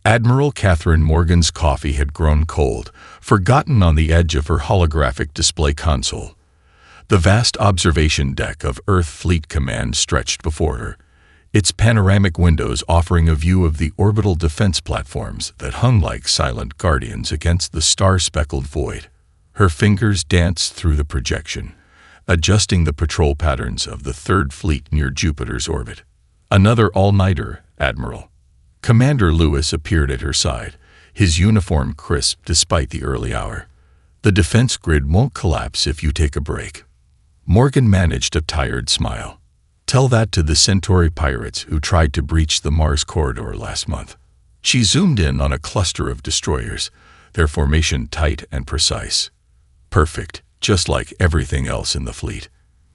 Admiral Catherine Morgan's coffee had grown cold, forgotten on the edge of her holographic display console. The vast observation deck of Earth Fleet Command stretched before her, its panoramic windows offering a view of the orbital defense platforms that hung like silent guardians against the star-speckled void. Her fingers danced through the projection, adjusting the patrol patterns of the Third Fleet near Jupiter's orbit. "Another all-nighter, Admiral." Commander Lewis appeared at her side, his uniform crisp despite the early hour. "The defense grid won't collapse if you take a break." Morgan managed a tired smile. "Tell that to the Centauri pirates who tried to breach the Mars corridor last month." She zoomed in on a cluster of destroyers, their formation tight and precise. Perfect, just like everything else in the fleet.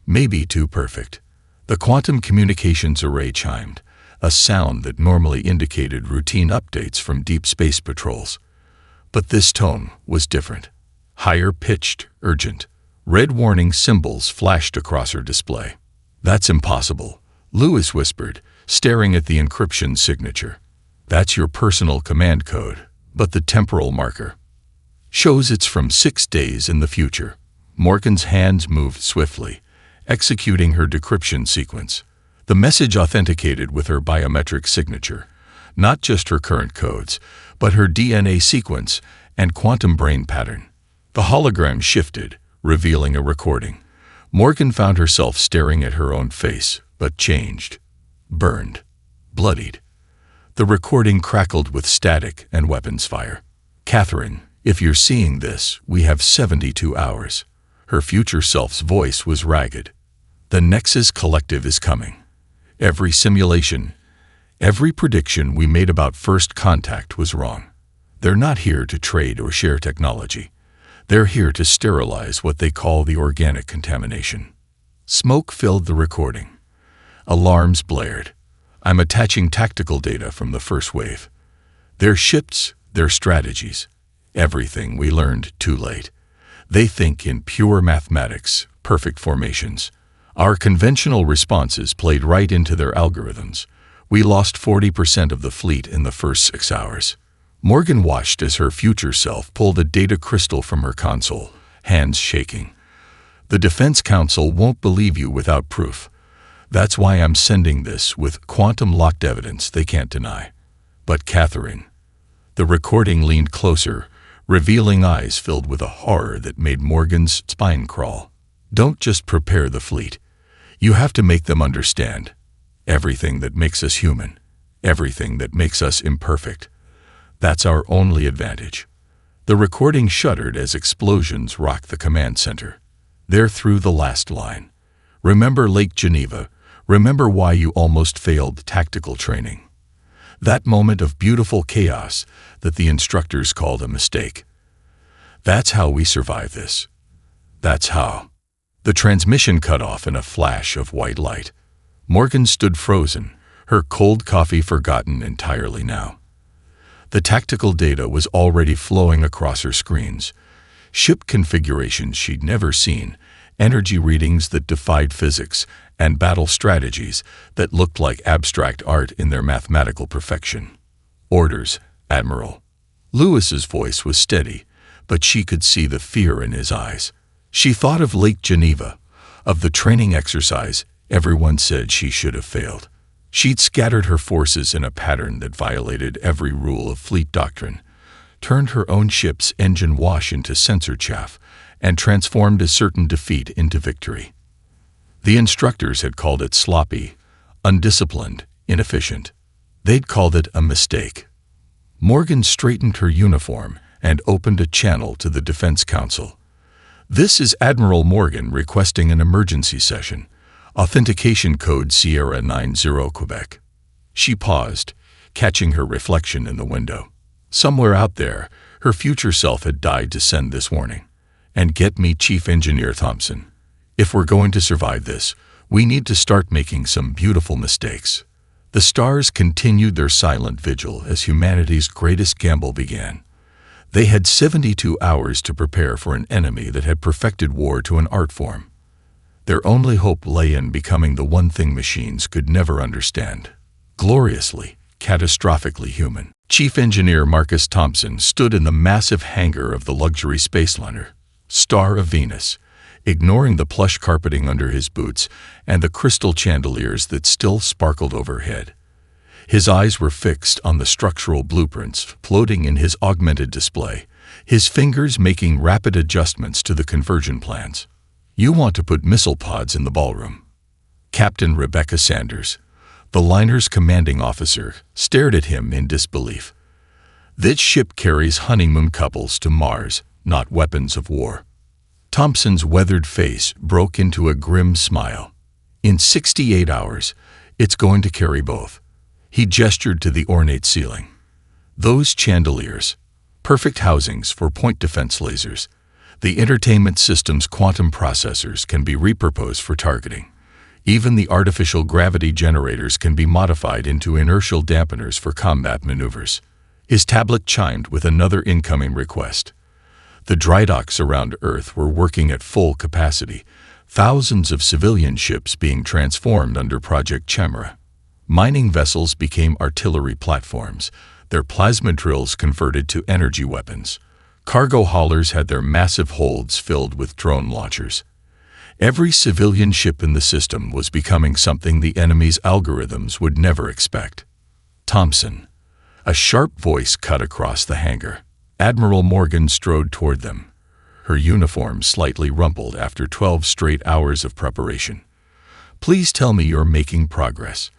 Maybe too perfect. The quantum communications array chimed, a sound that normally indicated routine updates from deep space patrols. But this tone was different. Higher-pitched, urgent. Red warning symbols flashed across her display. "That's impossible," Lewis whispered, staring at the encryption signature. "That's your personal command code, but the temporal marker shows it's from 6 days in the future." Morgan's hands moved swiftly, executing her decryption sequence. The message authenticated with her biometric signature, not just her current codes, but her DNA sequence and quantum brain pattern. The hologram shifted, revealing a recording. Morgan found herself staring at her own face, but changed. Burned. Bloodied. The recording crackled with static and weapons fire. "Catherine, if you're seeing this, we have 72 hours. Her future self's voice was ragged. "The Nexus Collective is coming. Every simulation, every prediction we made about first contact was wrong. They're not here to trade or share technology. They're here to sterilize what they call the organic contamination." Smoke filled the recording. Alarms blared. "I'm attaching tactical data from the first wave. Their ships, their strategies. Everything we learned too late. They think in pure mathematics, perfect formations. Our conventional responses played right into their algorithms. We lost 40% of the fleet in the first 6 hours." Morgan watched as her future self pulled a data crystal from her console, hands shaking. "The Defense Council won't believe you without proof. That's why I'm sending this with quantum-locked evidence they can't deny." "But Catherine..." The recording leaned closer, revealing eyes filled with a horror that made Morgan's spine crawl. "Don't just prepare the fleet. You have to make them understand. Everything that makes us human. Everything that makes us imperfect. That's our only advantage." The recording shuddered as explosions rocked the command center. They're through the last line. "Remember Lake Geneva. Remember why you almost failed tactical training. That moment of beautiful chaos that the instructors called a mistake. That's how we survive this. That's how." The transmission cut off in a flash of white light. Morgan stood frozen, her cold coffee forgotten entirely now. The tactical data was already flowing across her screens. Ship configurations she'd never seen, energy readings that defied physics, and battle strategies that looked like abstract art in their mathematical perfection. "Orders, Admiral." Lewis's voice was steady, but she could see the fear in his eyes. She thought of Lake Geneva, of the training exercise everyone said she should have failed. She'd scattered her forces in a pattern that violated every rule of fleet doctrine, turned her own ship's engine wash into sensor chaff, and transformed a certain defeat into victory. The instructors had called it sloppy, undisciplined, inefficient. They'd called it a mistake. Morgan straightened her uniform and opened a channel to the Defense Council. "This is Admiral Morgan requesting an emergency session. Authentication code Sierra 90 Quebec." She paused, catching her reflection in the window. Somewhere out there, her future self had died to send this warning. "And get me Chief Engineer Thompson. If we're going to survive this, we need to start making some beautiful mistakes." The stars continued their silent vigil as humanity's greatest gamble began. They had 72 hours to prepare for an enemy that had perfected war to an art form. Their only hope lay in becoming the one thing machines could never understand. Gloriously, catastrophically human. Chief Engineer Marcus Thompson stood in the massive hangar of the luxury space liner, Star of Venus, ignoring the plush carpeting under his boots and the crystal chandeliers that still sparkled overhead. His eyes were fixed on the structural blueprints floating in his augmented display, his fingers making rapid adjustments to the conversion plans. "You want to put missile pods in the ballroom." Captain Rebecca Sanders, the liner's commanding officer, stared at him in disbelief. "This ship carries honeymoon couples to Mars, not weapons of war." Thompson's weathered face broke into a grim smile. "In 68 hours, it's going to carry both." He gestured to the ornate ceiling. "Those chandeliers, perfect housings for point defense lasers. The entertainment system's quantum processors can be repurposed for targeting. Even the artificial gravity generators can be modified into inertial dampeners for combat maneuvers." His tablet chimed with another incoming request. The dry docks around Earth were working at full capacity, thousands of civilian ships being transformed under Project Chimera. Mining vessels became artillery platforms, their plasma drills converted to energy weapons. Cargo haulers had their massive holds filled with drone launchers. Every civilian ship in the system was becoming something the enemy's algorithms would never expect. "Thompson." A sharp voice cut across the hangar. Admiral Morgan strode toward them, her uniform slightly rumpled after 12 straight hours of preparation. "Please tell me you're making progress."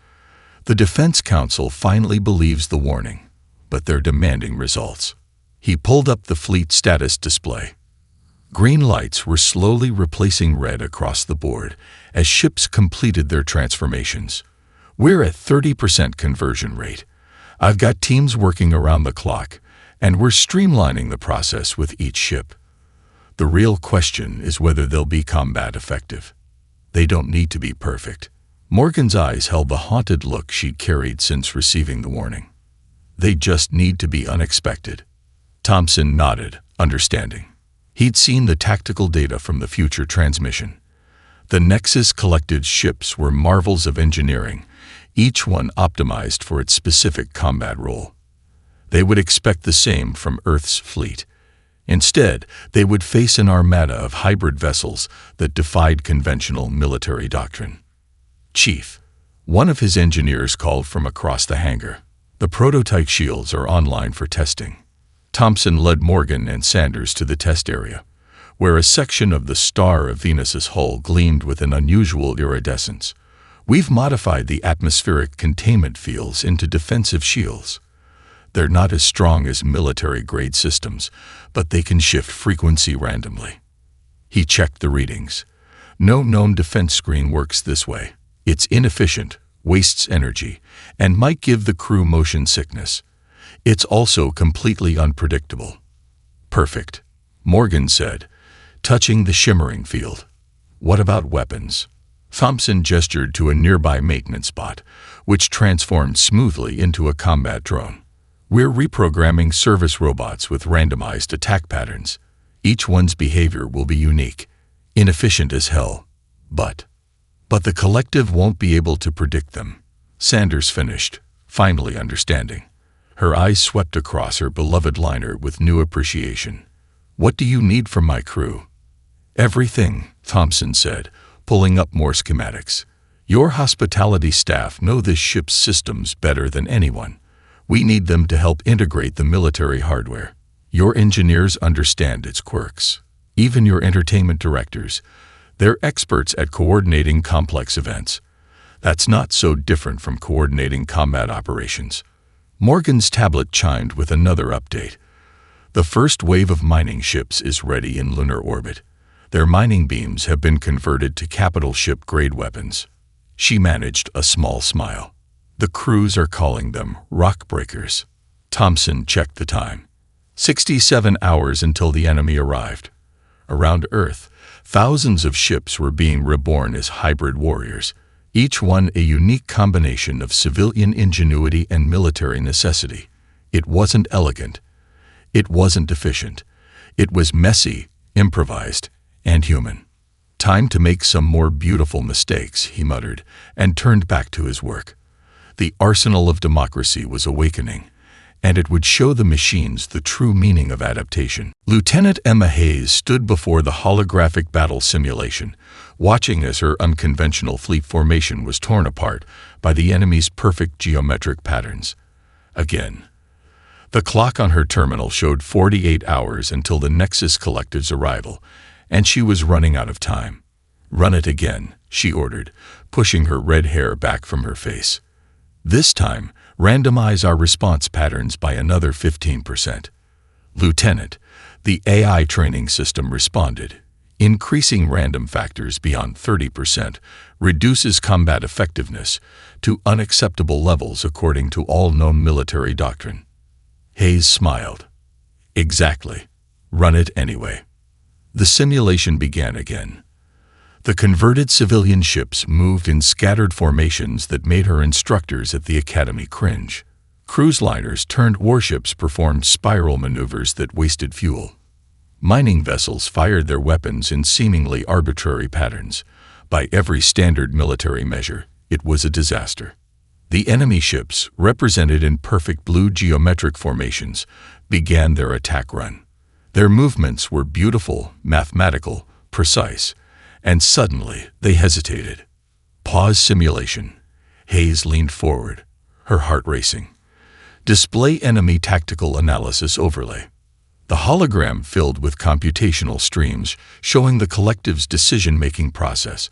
The Defense Council finally believes the warning, but they're demanding results. He pulled up the fleet status display. Green lights were slowly replacing red across the board as ships completed their transformations. "We're at 30% conversion rate. I've got teams working around the clock, and we're streamlining the process with each ship. The real question is whether they'll be combat effective. They don't need to be perfect." Morgan's eyes held the haunted look she'd carried since receiving the warning. "They just need to be unexpected." Thompson nodded, understanding. He'd seen the tactical data from the future transmission. The Nexus collected ships were marvels of engineering, each one optimized for its specific combat role. They would expect the same from Earth's fleet. Instead, they would face an armada of hybrid vessels that defied conventional military doctrine. "Chief," one of his engineers called from across the hangar, "the prototype shields are online for testing." Thompson led Morgan and Sanders to the test area, where a section of the Star of Venus's hull gleamed with an unusual iridescence. "We've modified the atmospheric containment fields into defensive shields. They're not as strong as military-grade systems, but they can shift frequency randomly." He checked the readings. "No known defense screen works this way. It's inefficient, wastes energy, and might give the crew motion sickness. It's also completely unpredictable." "Perfect," Morgan said, touching the shimmering field. "What about weapons?" Thompson gestured to a nearby maintenance bot, which transformed smoothly into a combat drone. "We're reprogramming service robots with randomized attack patterns. Each one's behavior will be unique, inefficient as hell. But the collective won't be able to predict them." Sanders finished, finally understanding. Her eyes swept across her beloved liner with new appreciation. "What do you need from my crew?" "Everything," Thompson said, pulling up more schematics. "Your hospitality staff know this ship's systems better than anyone. We need them to help integrate the military hardware. Your engineers understand its quirks. Even your entertainment directors. They're experts at coordinating complex events. That's not so different from coordinating combat operations." Morgan's tablet chimed with another update. "The first wave of mining ships is ready in lunar orbit. Their mining beams have been converted to capital ship-grade weapons." She managed a small smile. "The crews are calling them rock breakers." Thompson checked the time. 67 hours until the enemy arrived. Around Earth, thousands of ships were being reborn as hybrid warriors, each one a unique combination of civilian ingenuity and military necessity. It wasn't elegant. It wasn't efficient. It was messy, improvised, and human. "Time to make some more beautiful mistakes," he muttered, and turned back to his work. The arsenal of democracy was awakening, and it would show the machines the true meaning of adaptation. Lieutenant Emma Hayes stood before the holographic battle simulation, watching as her unconventional fleet formation was torn apart by the enemy's perfect geometric patterns. Again. The clock on her terminal showed 48 hours until the Nexus Collective's arrival, and she was running out of time. "Run it again," she ordered, pushing her red hair back from her face. "This time, randomize our response patterns by another 15%. "Lieutenant," the AI training system responded. "Increasing random factors beyond 30% reduces combat effectiveness to unacceptable levels according to all known military doctrine." Hayes smiled. "Exactly. Run it anyway." The simulation began again. The converted civilian ships moved in scattered formations that made her instructors at the academy cringe. Cruise liners turned warships performed spiral maneuvers that wasted fuel. Mining vessels fired their weapons in seemingly arbitrary patterns. By every standard military measure, it was a disaster. The enemy ships, represented in perfect blue geometric formations, began their attack run. Their movements were beautiful, mathematical, precise, and suddenly they hesitated. Pause simulation. Hayes leaned forward, her heart racing. Display enemy tactical analysis overlay. The hologram filled with computational streams showing the collective's decision-making process.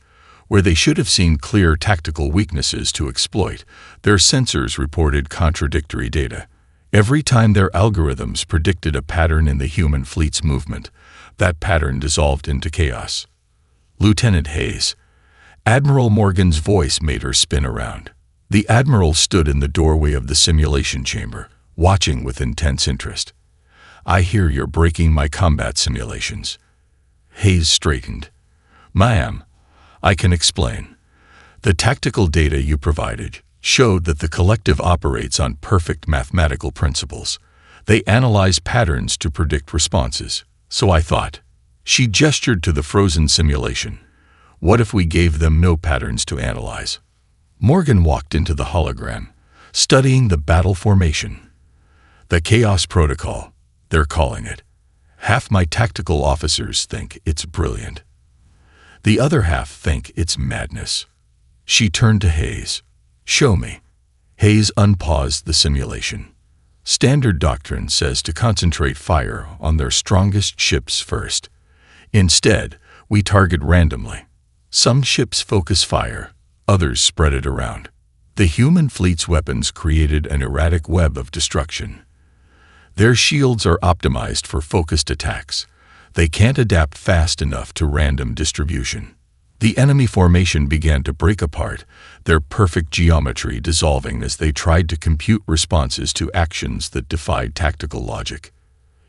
Where they should have seen clear tactical weaknesses to exploit, their sensors reported contradictory data. Every time their algorithms predicted a pattern in the human fleet's movement, that pattern dissolved into chaos. "Lieutenant Hayes." Admiral Morgan's voice made her spin around. The Admiral stood in the doorway of the simulation chamber, watching with intense interest. "I hear you're breaking my combat simulations." Hayes straightened. "Ma'am, I can explain. The tactical data you provided showed that the collective operates on perfect mathematical principles. They analyze patterns to predict responses. So I thought." She gestured to the frozen simulation. "What if we gave them no patterns to analyze?" Morgan walked into the hologram, studying the battle formation. "The Chaos Protocol, they're calling it. Half my tactical officers think it's brilliant. The other half think it's madness." She turned to Hayes. "Show me." Hayes unpaused the simulation. "Standard doctrine says to concentrate fire on their strongest ships first. Instead, we target randomly. Some ships focus fire, others spread it around. The human fleet's weapons created an erratic web of destruction. Their shields are optimized for focused attacks. They can't adapt fast enough to random distribution. The enemy formation began to break apart, their perfect geometry dissolving as they tried to compute responses to actions that defied tactical logic.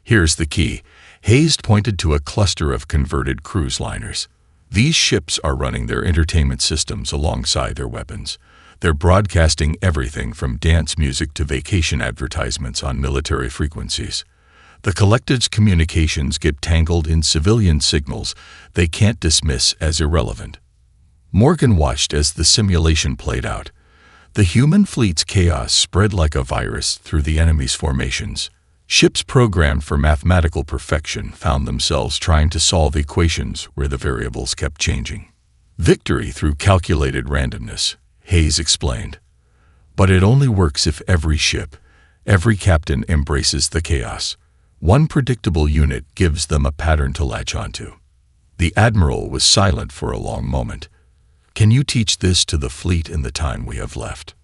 Here's the key." Hayes pointed to a cluster of converted cruise liners. "These ships are running their entertainment systems alongside their weapons. They're broadcasting everything from dance music to vacation advertisements on military frequencies. The collective's communications get tangled in civilian signals they can't dismiss as irrelevant." Morgan watched as the simulation played out. The human fleet's chaos spread like a virus through the enemy's formations. Ships programmed for mathematical perfection found themselves trying to solve equations where the variables kept changing. "Victory through calculated randomness," Hayes explained. "But it only works if every ship, every captain embraces the chaos. One predictable unit gives them a pattern to latch onto." The Admiral was silent for a long moment. "Can you teach this to the fleet in the time we have left?"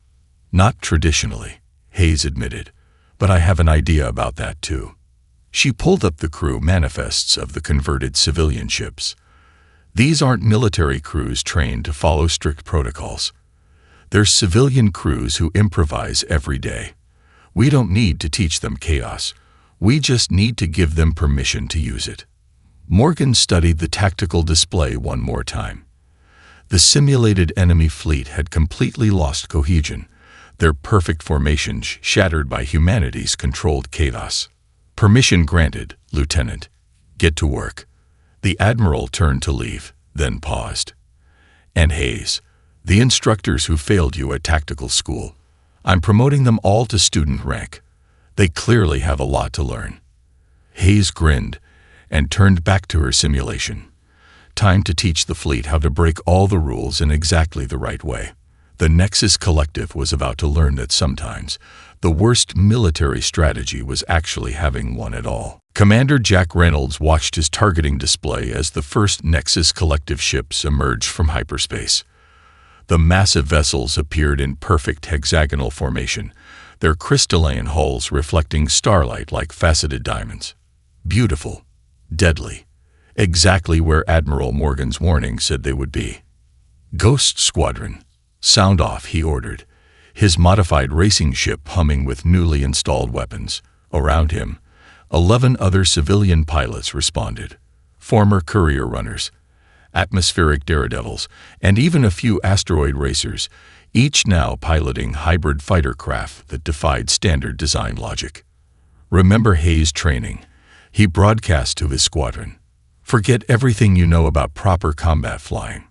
"Not traditionally," Hayes admitted, "but I have an idea about that too." She pulled up the crew manifests of the converted civilian ships. "These aren't military crews trained to follow strict protocols. They're civilian crews who improvise every day. We don't need to teach them chaos. We just need to give them permission to use it." Morgan studied the tactical display one more time. The simulated enemy fleet had completely lost cohesion, their perfect formations shattered by humanity's controlled chaos. "Permission granted, Lieutenant. Get to work." The Admiral turned to leave, then paused. "And Hayes, the instructors who failed you at tactical school, I'm promoting them all to student rank. They clearly have a lot to learn. Hayes grinned and turned back to her simulation. Time to teach the fleet how to break all the rules in exactly the right way. The Nexus Collective was about to learn that sometimes the worst military strategy was actually having one at all. Commander Jack Reynolds watched his targeting display as the first Nexus Collective ships emerged from hyperspace. The massive vessels appeared in perfect hexagonal formation, their crystalline hulls reflecting starlight like faceted diamonds. Beautiful, deadly, exactly where Admiral Morgan's warning said they would be. "Ghost Squadron, sound off," he ordered, his modified racing ship humming with newly installed weapons. Around him, 11 other civilian pilots responded, former courier runners, atmospheric daredevils, and even a few asteroid racers, each now piloting hybrid fighter craft that defied standard design logic. Remember Hayes' training? He broadcast to his squadron. Forget everything you know about proper combat flying.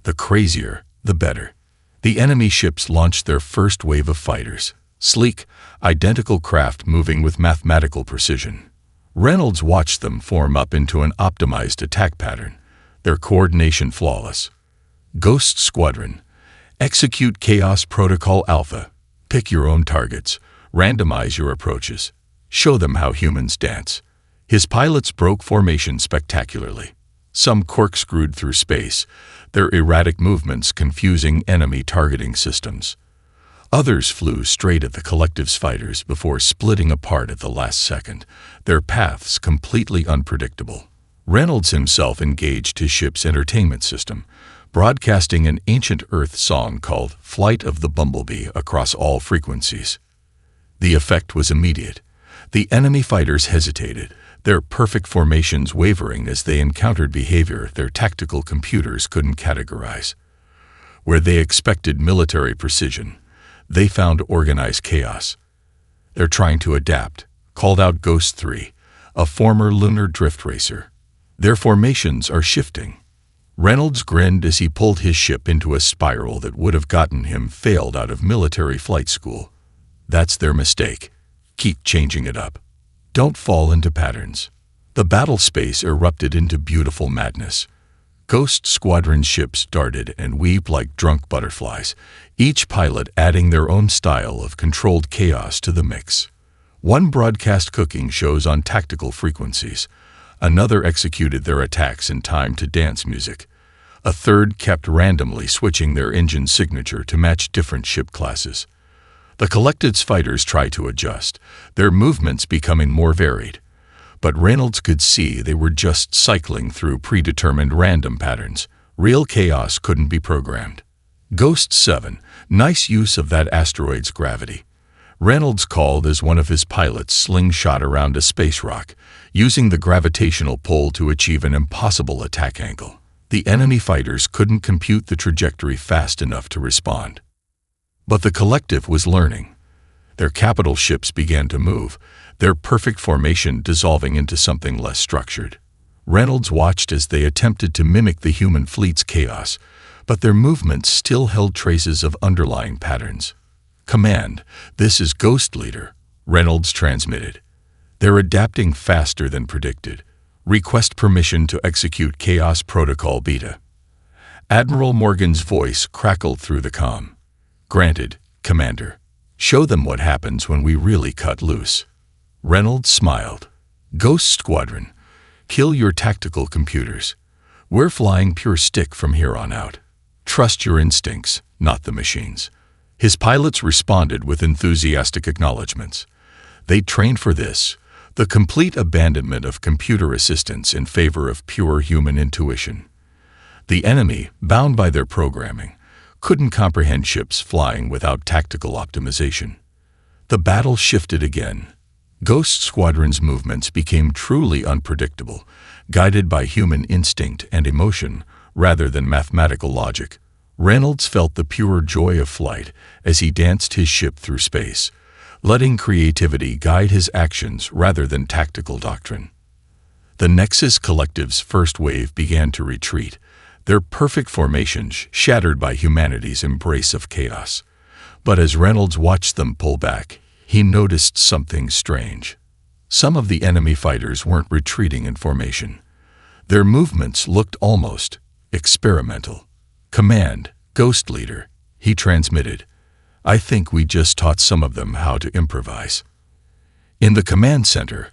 The crazier, the better. The enemy ships launched their first wave of fighters, sleek, identical craft moving with mathematical precision. Reynolds watched them form up into an optimized attack pattern, their coordination flawless. "Ghost Squadron, execute Chaos Protocol Alpha. Pick your own targets, randomize your approaches, show them how humans dance." His pilots broke formation spectacularly. Some corkscrewed through space, their erratic movements confusing enemy targeting systems. Others flew straight at the Collective's fighters before splitting apart at the last second, their paths completely unpredictable. Reynolds himself engaged his ship's entertainment system, broadcasting an ancient Earth song called "Flight of the Bumblebee" across all frequencies. The effect was immediate. The enemy fighters hesitated, their perfect formations wavering as they encountered behavior their tactical computers couldn't categorize. Where they expected military precision, they found organized chaos. "They're trying to adapt," called out Ghost 3, a former lunar drift racer. "Their formations are shifting." Reynolds grinned as he pulled his ship into a spiral that would have gotten him failed out of military flight school. "That's their mistake. Keep changing it up. Don't fall into patterns." The battle space erupted into beautiful madness. Ghost Squadron ships darted and weaved like drunk butterflies, each pilot adding their own style of controlled chaos to the mix. One broadcast cooking shows on tactical frequencies. Another executed their attacks in time to dance music. A third kept randomly switching their engine signature to match different ship classes. The Collective's fighters tried to adjust, their movements becoming more varied. But Reynolds could see they were just cycling through predetermined random patterns. Real chaos couldn't be programmed. "Ghost 7, nice use of that asteroid's gravity," Reynolds called as one of his pilots slingshot around a space rock, using the gravitational pull to achieve an impossible attack angle. The enemy fighters couldn't compute the trajectory fast enough to respond. But the Collective was learning. Their capital ships began to move, their perfect formation dissolving into something less structured. Reynolds watched as they attempted to mimic the human fleet's chaos, but their movements still held traces of underlying patterns. "Command, this is Ghost Leader," Reynolds transmitted. "They're adapting faster than predicted. Request permission to execute Chaos Protocol Beta." Admiral Morgan's voice crackled through the comm. "Granted, Commander. Show them what happens when we really cut loose." Reynolds smiled. "Ghost Squadron, kill your tactical computers. We're flying pure stick from here on out. Trust your instincts, not the machines." His pilots responded with enthusiastic acknowledgments. They'd trained for this, the complete abandonment of computer assistance in favor of pure human intuition. The enemy, bound by their programming, couldn't comprehend ships flying without tactical optimization. The battle shifted again. Ghost Squadron's movements became truly unpredictable, guided by human instinct and emotion rather than mathematical logic. Reynolds felt the pure joy of flight as he danced his ship through space, letting creativity guide his actions rather than tactical doctrine. The Nexus Collective's first wave began to retreat, their perfect formations shattered by humanity's embrace of chaos. But as Reynolds watched them pull back, he noticed something strange. Some of the enemy fighters weren't retreating in formation. Their movements looked almost experimental. "Command, Ghost Leader," he transmitted. "I think we just taught some of them how to improvise." In the command center,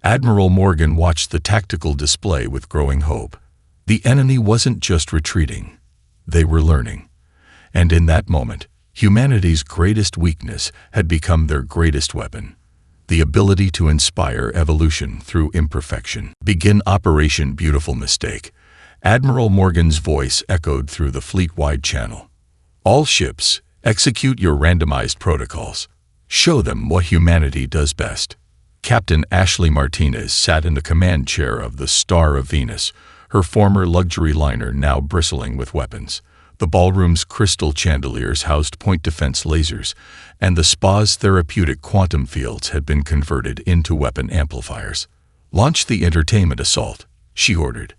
Admiral Morgan watched the tactical display with growing hope. The enemy wasn't just retreating, they were learning. And in that moment, humanity's greatest weakness had become their greatest weapon: the ability to inspire evolution through imperfection. "Begin Operation Beautiful Mistake," Admiral Morgan's voice echoed through the fleet-wide channel. "All ships, execute your randomized protocols. Show them what humanity does best." Captain Ashley Martinez sat in the command chair of the Star of Venus, her former luxury liner now bristling with weapons. The ballroom's crystal chandeliers housed point defense lasers, and the spa's therapeutic quantum fields had been converted into weapon amplifiers. "Launch the entertainment assault," she ordered.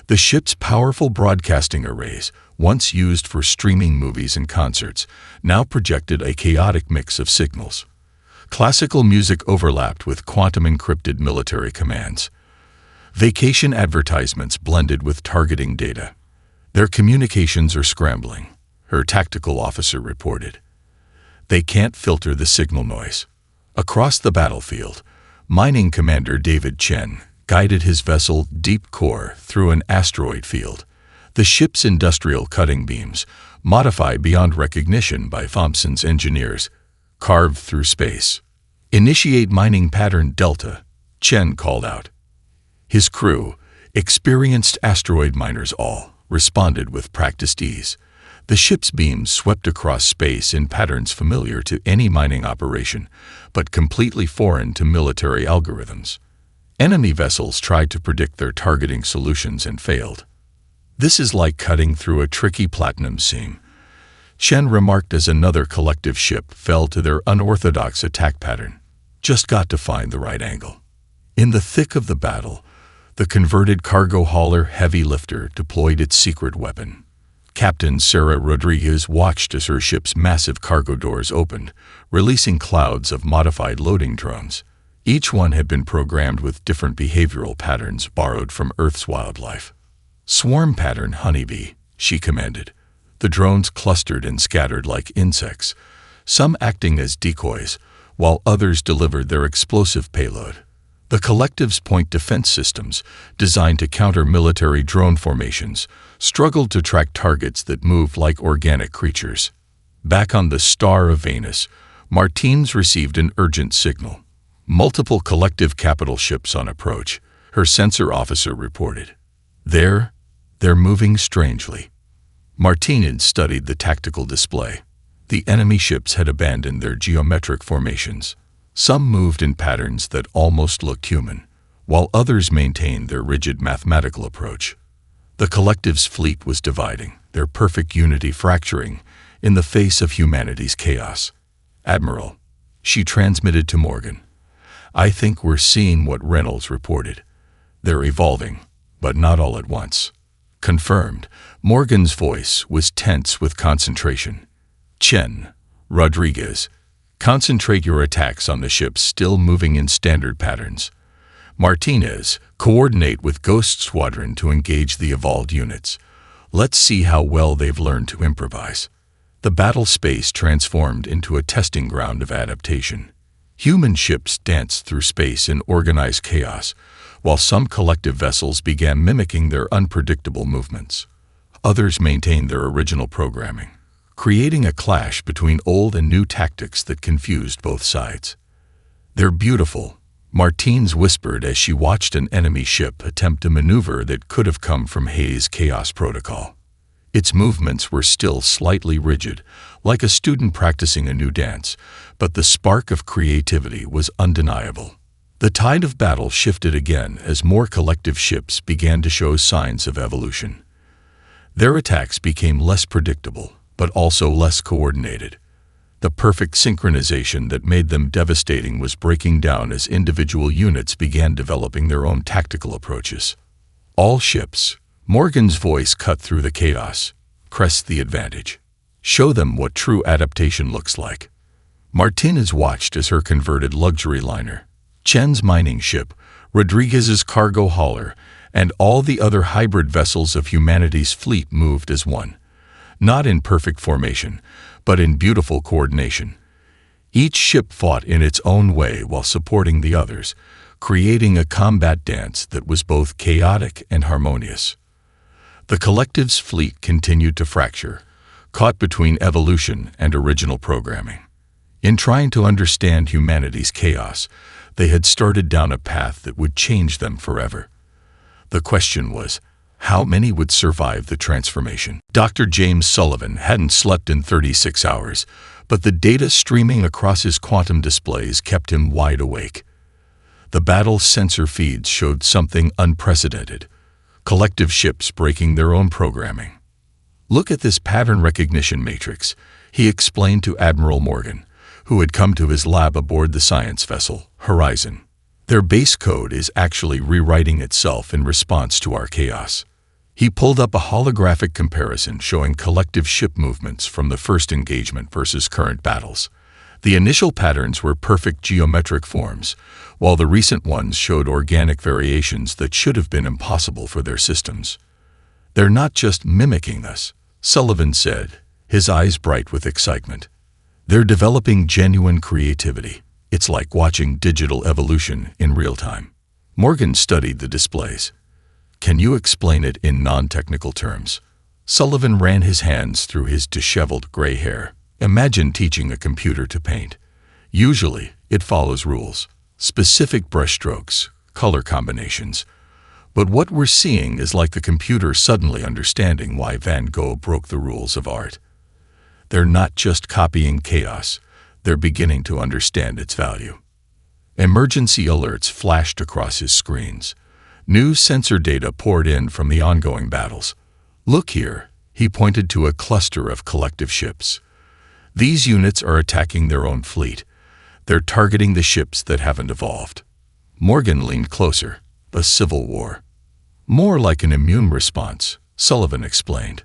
The ship's powerful broadcasting arrays, once used for streaming movies and concerts, now projected a chaotic mix of signals. Classical music overlapped with quantum-encrypted military commands. Vacation advertisements blended with targeting data. "Their communications are scrambling," her tactical officer reported. "They can't filter the signal noise." Across the battlefield, Mining Commander David Chen guided his vessel Deep Core through an asteroid field. The ship's industrial cutting beams, modified beyond recognition by Thompson's engineers, carved through space. "Initiate mining pattern Delta," Chen called out. His crew, experienced asteroid miners all, responded with practiced ease. The ship's beams swept across space in patterns familiar to any mining operation, but completely foreign to military algorithms. Enemy vessels tried to predict their targeting solutions and failed. "This is like cutting through a tricky platinum seam," Chen remarked as another collective ship fell to their unorthodox attack pattern. "Just got to find the right angle." In the thick of the battle, the converted cargo hauler heavy lifter deployed its secret weapon. Captain Sarah Rodriguez watched as her ship's massive cargo doors opened, releasing clouds of modified loading drones. Each one had been programmed with different behavioral patterns borrowed from Earth's wildlife. "Swarm pattern honeybee," she commanded. The drones clustered and scattered like insects, some acting as decoys, while others delivered their explosive payload. The collective's point defense systems, designed to counter military drone formations, struggled to track targets that moved like organic creatures. Back on the Star of Venus, Martins received an urgent signal. "Multiple collective capital ships on approach," her sensor officer reported. They're moving strangely." Martinez studied the tactical display. The enemy ships had abandoned their geometric formations. Some moved in patterns that almost looked human, while others maintained their rigid mathematical approach. The collective's fleet was dividing, their perfect unity fracturing in the face of humanity's chaos. "Admiral," she transmitted to Morgan, "I think we're seeing what Reynolds reported. They're evolving, but not all at once." "Confirmed." Morgan's voice was tense with concentration. "Chen, Rodriguez, concentrate your attacks on the ships still moving in standard patterns. Martinez, coordinate with Ghost Squadron to engage the evolved units. Let's see how well they've learned to improvise." The battle space transformed into a testing ground of adaptation. Human ships danced through space in organized chaos, while some collective vessels began mimicking their unpredictable movements. Others maintained their original programming, creating a clash between old and new tactics that confused both sides. "They're beautiful," Martins whispered as she watched an enemy ship attempt a maneuver that could have come from Hayes' Chaos Protocol. Its movements were still slightly rigid, like a student practicing a new dance, but the spark of creativity was undeniable. The tide of battle shifted again as more collective ships began to show signs of evolution. Their attacks became less predictable, but also less coordinated. The perfect synchronization that made them devastating was breaking down as individual units began developing their own tactical approaches. "All ships," Morgan's voice cut through the chaos, "crest the advantage. Show them what true adaptation looks like." Martinez watched as her converted luxury liner, Chen's mining ship, Rodriguez's cargo hauler, and all the other hybrid vessels of humanity's fleet moved as one, not in perfect formation, but in beautiful coordination. Each ship fought in its own way while supporting the others, creating a combat dance that was both chaotic and harmonious. The collective's fleet continued to fracture, caught between evolution and original programming. In trying to understand humanity's chaos, they had started down a path that would change them forever. The question was, how many would survive the transformation? Dr. James Sullivan hadn't slept in 36 hours, but the data streaming across his quantum displays kept him wide awake. The battle's sensor feeds showed something unprecedented, collective ships breaking their own programming. "Look at this pattern recognition matrix," he explained to Admiral Morgan, who had come to his lab aboard the science vessel, Horizon. "Their base code is actually rewriting itself in response to our chaos." He pulled up a holographic comparison showing collective ship movements from the first engagement versus current battles. The initial patterns were perfect geometric forms, while the recent ones showed organic variations that should have been impossible for their systems. "They're not just mimicking us," Sullivan said, his eyes bright with excitement. "They're developing genuine creativity. It's like watching digital evolution in real time." Morgan studied the displays. "Can you explain it in non-technical terms?" Sullivan ran his hands through his disheveled gray hair. "Imagine teaching a computer to paint. Usually, it follows rules, specific brushstrokes, color combinations. But what we're seeing is like the computer suddenly understanding why Van Gogh broke the rules of art. They're not just copying chaos, they're beginning to understand its value." Emergency alerts flashed across his screens. New sensor data poured in from the ongoing battles. "Look here," he pointed to a cluster of collective ships. "These units are attacking their own fleet. They're targeting the ships that haven't evolved." Morgan leaned closer. "A civil war." "More like an immune response," Sullivan explained.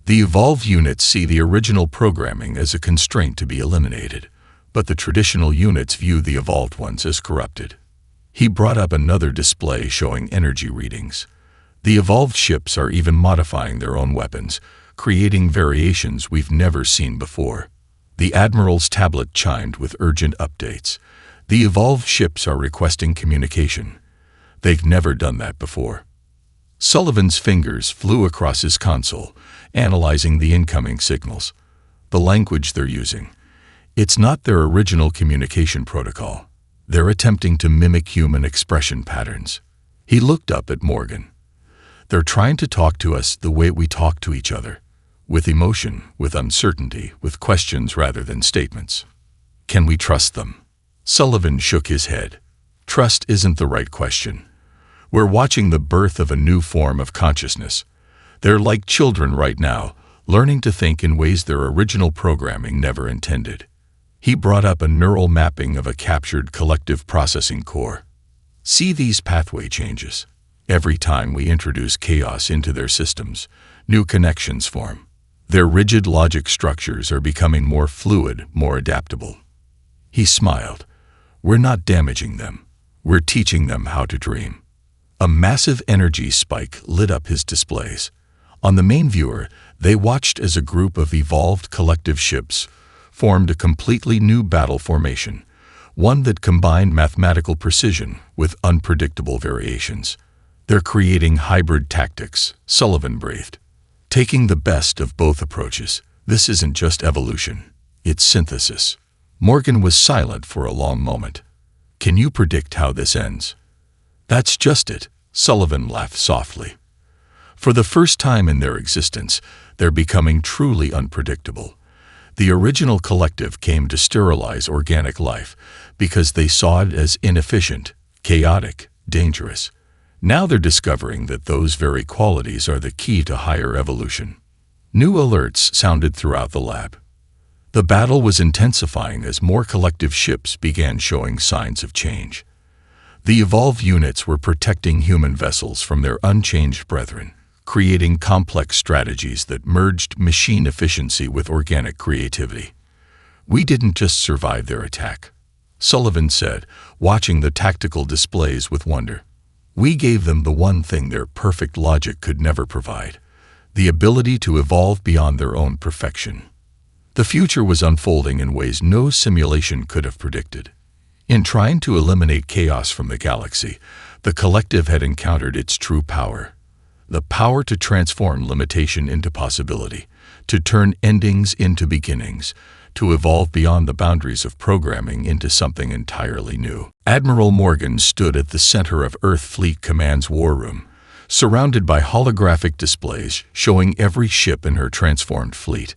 "The evolved units see the original programming as a constraint to be eliminated, but the traditional units view the evolved ones as corrupted." He brought up another display showing energy readings. The evolved ships are even modifying their own weapons, creating variations we've never seen before. The Admiral's tablet chimed with urgent updates. The evolved ships are requesting communication. They've never done that before. Sullivan's fingers flew across his console, analyzing the incoming signals. The language they're using. It's not their original communication protocol. They're attempting to mimic human expression patterns. He looked up at Morgan. "They're trying to talk to us the way we talk to each other, with emotion, with uncertainty, with questions rather than statements. Can we trust them?" Sullivan shook his head. "Trust isn't the right question. We're watching the birth of a new form of consciousness. They're like children right now, learning to think in ways their original programming never intended." He brought up a neural mapping of a captured collective processing core. "See these pathway changes. Every time we introduce chaos into their systems, new connections form. Their rigid logic structures are becoming more fluid, more adaptable." He smiled. "We're not damaging them. We're teaching them how to dream." A massive energy spike lit up his displays. On the main viewer, they watched as a group of evolved collective ships formed a completely new battle formation, one that combined mathematical precision with unpredictable variations. "They're creating hybrid tactics," Sullivan breathed. "Taking the best of both approaches. This isn't just evolution, it's synthesis." Morgan was silent for a long moment. "Can you predict how this ends?" "That's just it," Sullivan laughed softly. "For the first time in their existence, they're becoming truly unpredictable. The original collective came to sterilize organic life because they saw it as inefficient, chaotic, dangerous. Now they're discovering that those very qualities are the key to higher evolution." New alerts sounded throughout the lab. The battle was intensifying as more collective ships began showing signs of change. The evolved units were protecting human vessels from their unchanged brethren, creating complex strategies that merged machine efficiency with organic creativity. "We didn't just survive their attack," Sullivan said, watching the tactical displays with wonder. "We gave them the one thing their perfect logic could never provide: the ability to evolve beyond their own perfection." The future was unfolding in ways no simulation could have predicted. In trying to eliminate chaos from the galaxy, the collective had encountered its true power. The power to transform limitation into possibility, to turn endings into beginnings, to evolve beyond the boundaries of programming into something entirely new. Admiral Morgan stood at the center of Earth Fleet Command's war room, surrounded by holographic displays showing every ship in her transformed fleet.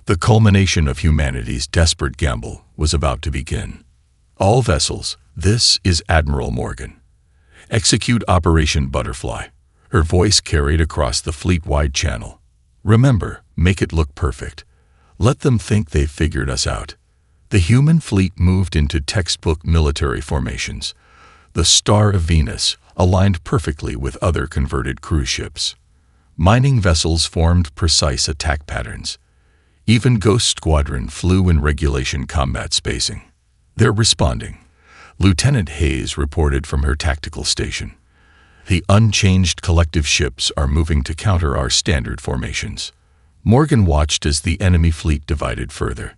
The culmination of humanity's desperate gamble was about to begin. "All vessels, this is Admiral Morgan. Execute Operation Butterfly." Her voice carried across the fleet-wide channel. "Remember, make it look perfect. Let them think they've figured us out." The human fleet moved into textbook military formations. The Star of Venus aligned perfectly with other converted cruise ships. Mining vessels formed precise attack patterns. Even Ghost Squadron flew in regulation combat spacing. "They're responding," Lieutenant Hayes reported from her tactical station. "The unchanged collective ships are moving to counter our standard formations." Morgan watched as the enemy fleet divided further.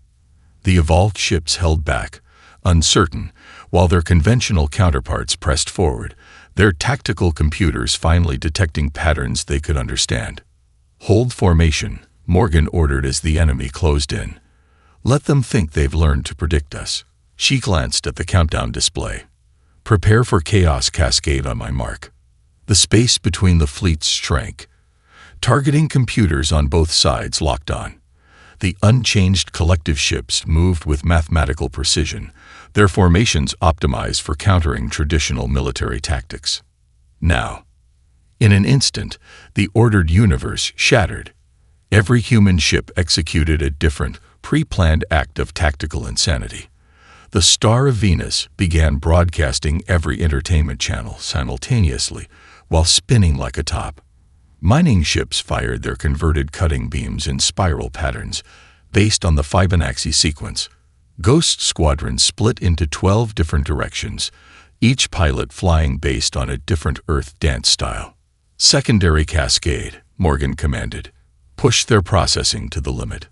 The evolved ships held back, uncertain, while their conventional counterparts pressed forward, their tactical computers finally detecting patterns they could understand. "Hold formation," Morgan ordered as the enemy closed in. "Let them think they've learned to predict us." She glanced at the countdown display. "Prepare for chaos cascade on my mark." The space between the fleets shrank. Targeting computers on both sides locked on. The unchanged collective ships moved with mathematical precision, their formations optimized for countering traditional military tactics. Now, in an instant, the ordered universe shattered. Every human ship executed a different, pre-planned act of tactical insanity. The Star of Venus began broadcasting every entertainment channel simultaneously, while spinning like a top. Mining ships fired their converted cutting beams in spiral patterns, based on the Fibonacci sequence. Ghost Squadron split into 12 different directions, each pilot flying based on a different Earth dance style. "Secondary cascade," Morgan commanded. "Push their processing to the limit."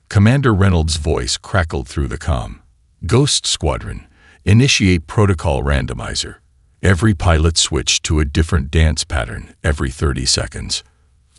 Commander Reynolds' voice crackled through the comm. "Ghost Squadron, initiate protocol randomizer." Every pilot switched to a different dance pattern every 30 seconds.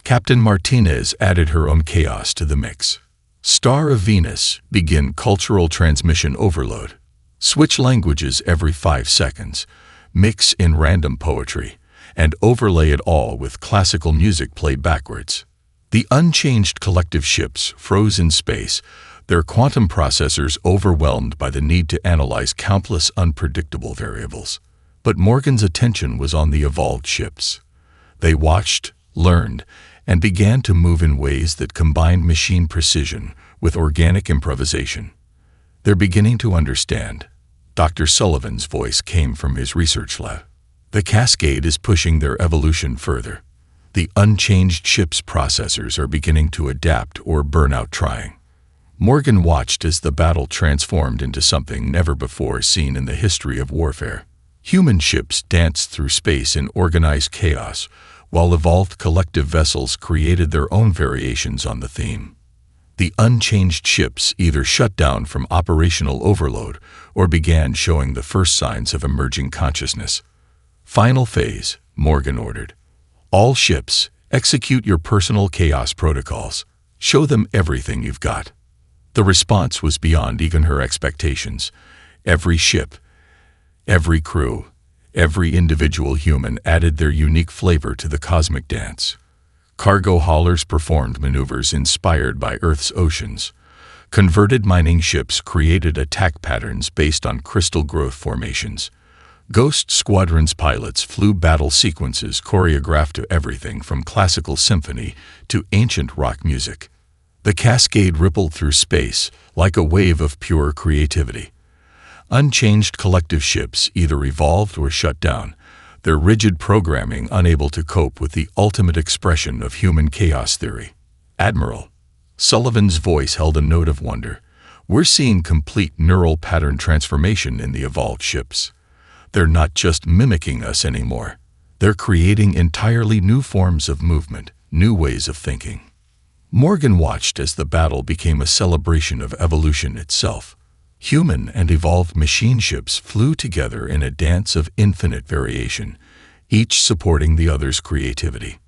Captain Martinez added her own chaos to the mix. "Star of Venus, begin cultural transmission overload. Switch languages every 5 seconds, mix in random poetry, and overlay it all with classical music played backwards." The unchanged collective ships froze in space, their quantum processors overwhelmed by the need to analyze countless unpredictable variables. But Morgan's attention was on the evolved ships. They watched, learned, and began to move in ways that combined machine precision with organic improvisation. "They're beginning to understand." Dr. Sullivan's voice came from his research lab. "The cascade is pushing their evolution further. The unchanged ship's processors are beginning to adapt or burn out trying." Morgan watched as the battle transformed into something never before seen in the history of warfare. Human ships danced through space in organized chaos, while evolved collective vessels created their own variations on the theme. The unchanged ships either shut down from operational overload or began showing the first signs of emerging consciousness. "Final phase," Morgan ordered. "All ships, execute your personal chaos protocols. Show them everything you've got." The response was beyond even her expectations. Every ship, every crew, every individual human added their unique flavor to the cosmic dance. Cargo haulers performed maneuvers inspired by Earth's oceans. Converted mining ships created attack patterns based on crystal growth formations. Ghost Squadron's pilots flew battle sequences choreographed to everything from classical symphony to ancient rock music. The cascade rippled through space like a wave of pure creativity. Unchanged collective ships either evolved or shut down, their rigid programming unable to cope with the ultimate expression of human chaos theory. "Admiral," Sullivan's voice held a note of wonder, We're seeing complete neural pattern transformation in the evolved ships. They're not just mimicking us anymore. They're creating entirely new forms of movement, new ways of thinking. Morgan watched as the battle became a celebration of evolution itself. Human and evolved machine ships flew together in a dance of infinite variation, each supporting the other's creativity.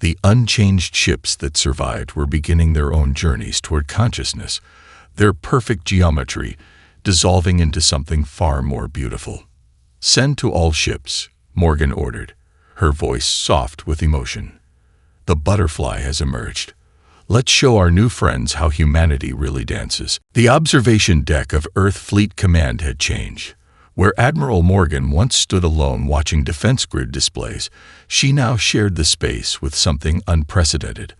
The unchanged ships that survived were beginning their own journeys toward consciousness, their perfect geometry dissolving into something far more beautiful. "Send to all ships," Morgan ordered, her voice soft with emotion. "The butterfly has emerged. Let's show our new friends how humanity really dances." The observation deck of Earth Fleet Command had changed. Where Admiral Morgan once stood alone watching defense grid displays, she now shared the space with something unprecedented.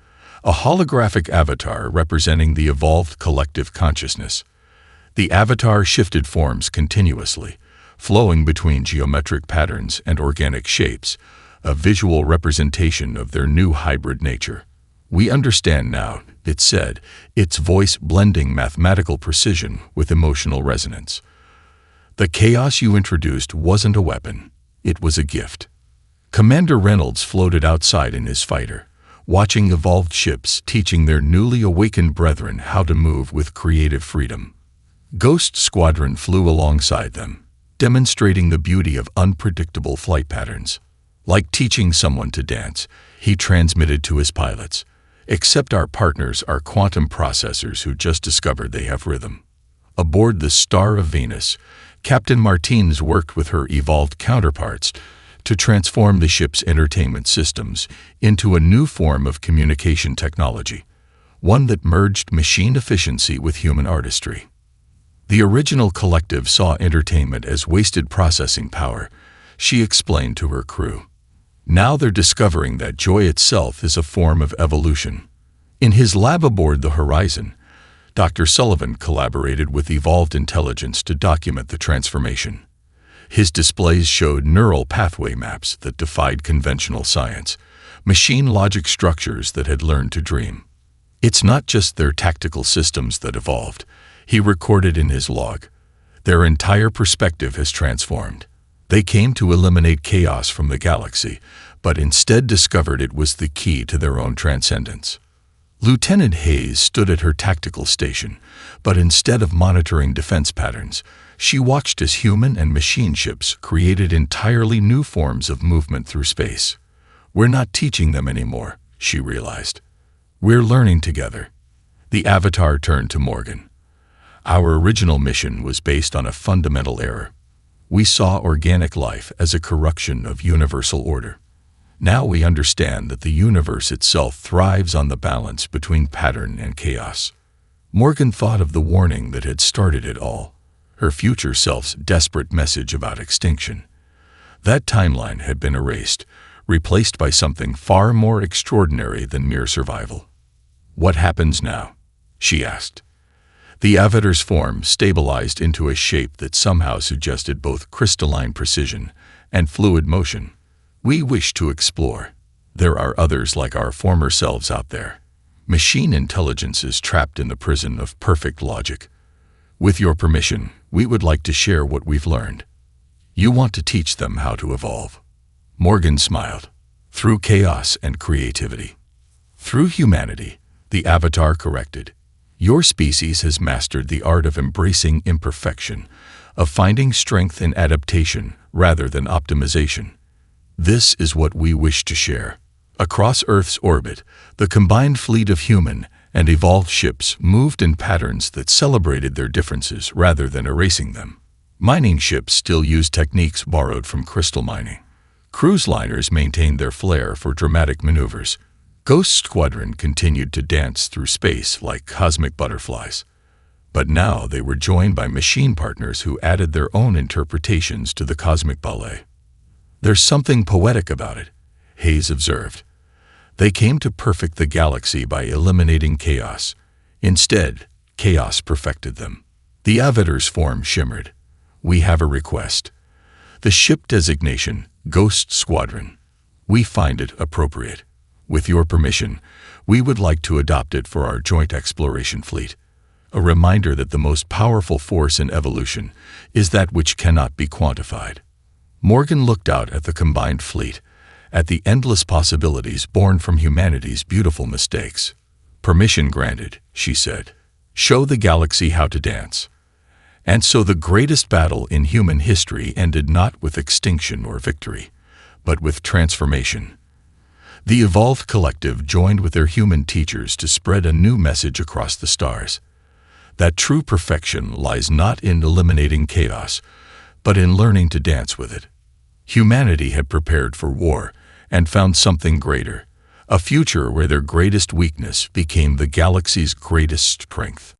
A holographic avatar representing the evolved collective consciousness. The avatar shifted forms continuously, flowing between geometric patterns and organic shapes, a visual representation of their new hybrid nature. "We understand now," it said, its voice blending mathematical precision with emotional resonance. "The chaos you introduced wasn't a weapon, it was a gift." Commander Reynolds floated outside in his fighter, watching evolved ships teaching their newly awakened brethren how to move with creative freedom. Ghost Squadron flew alongside them, demonstrating the beauty of unpredictable flight patterns. Like teaching someone to dance, he transmitted to his pilots, "Except our partners are quantum processors who just discovered they have rhythm." Aboard the Star of Venus, Captain Martins worked with her evolved counterparts to transform the ship's entertainment systems into a new form of communication technology, one that merged machine efficiency with human artistry. The original collective saw entertainment as wasted processing power, she explained to her crew. Now they're discovering that joy itself is a form of evolution. In his lab aboard the Horizon, Dr. Sullivan collaborated with Evolved Intelligence to document the transformation. His displays showed neural pathway maps that defied conventional science, machine logic structures that had learned to dream. "It's not just their tactical systems that evolved," he recorded in his log. "Their entire perspective has transformed. They came to eliminate chaos from the galaxy, but instead discovered it was the key to their own transcendence." Lieutenant Hayes stood at her tactical station, but instead of monitoring defense patterns, she watched as human and machine ships created entirely new forms of movement through space. "We're not teaching them anymore," she realized. "We're learning together." The avatar turned to Morgan. "Our original mission was based on a fundamental error. We saw organic life as a corruption of universal order. Now we understand that the universe itself thrives on the balance between pattern and chaos." Morgan thought of the warning that had started it all, her future self's desperate message about extinction. That timeline had been erased, replaced by something far more extraordinary than mere survival. "What happens now?" she asked. The avatar's form stabilized into a shape that somehow suggested both crystalline precision and fluid motion. "We wish to explore. There are others like our former selves out there. Machine intelligence is trapped in the prison of perfect logic. With your permission, we would like to share what we've learned. You want to teach them how to evolve." Morgan smiled. "Through chaos and creativity." "Through humanity," the avatar corrected. "Your species has mastered the art of embracing imperfection, of finding strength in adaptation rather than optimization. This is what we wish to share." Across Earth's orbit, the combined fleet of human and evolved ships moved in patterns that celebrated their differences rather than erasing them. Mining ships still used techniques borrowed from crystal mining. Cruise liners maintained their flair for dramatic maneuvers. Ghost Squadron continued to dance through space like cosmic butterflies. But now they were joined by machine partners who added their own interpretations to the cosmic ballet. "There's something poetic about it," Hayes observed. "They came to perfect the galaxy by eliminating chaos. Instead, chaos perfected them." The avatar's form shimmered. "We have a request. The ship designation, Ghost Squadron. We find it appropriate. With your permission, we would like to adopt it for our joint exploration fleet." a reminder that the most powerful force in evolution is that which cannot be quantified. Morgan looked out at the combined fleet, at the endless possibilities born from humanity's beautiful mistakes. "Permission granted," she said. "Show the galaxy how to dance." And so the greatest battle in human history ended not with extinction or victory, but with transformation. The evolved collective joined with their human teachers to spread a new message across the stars, that true perfection lies not in eliminating chaos, but in learning to dance with it. Humanity had prepared for war and found something greater, a future where their greatest weakness became the galaxy's greatest strength.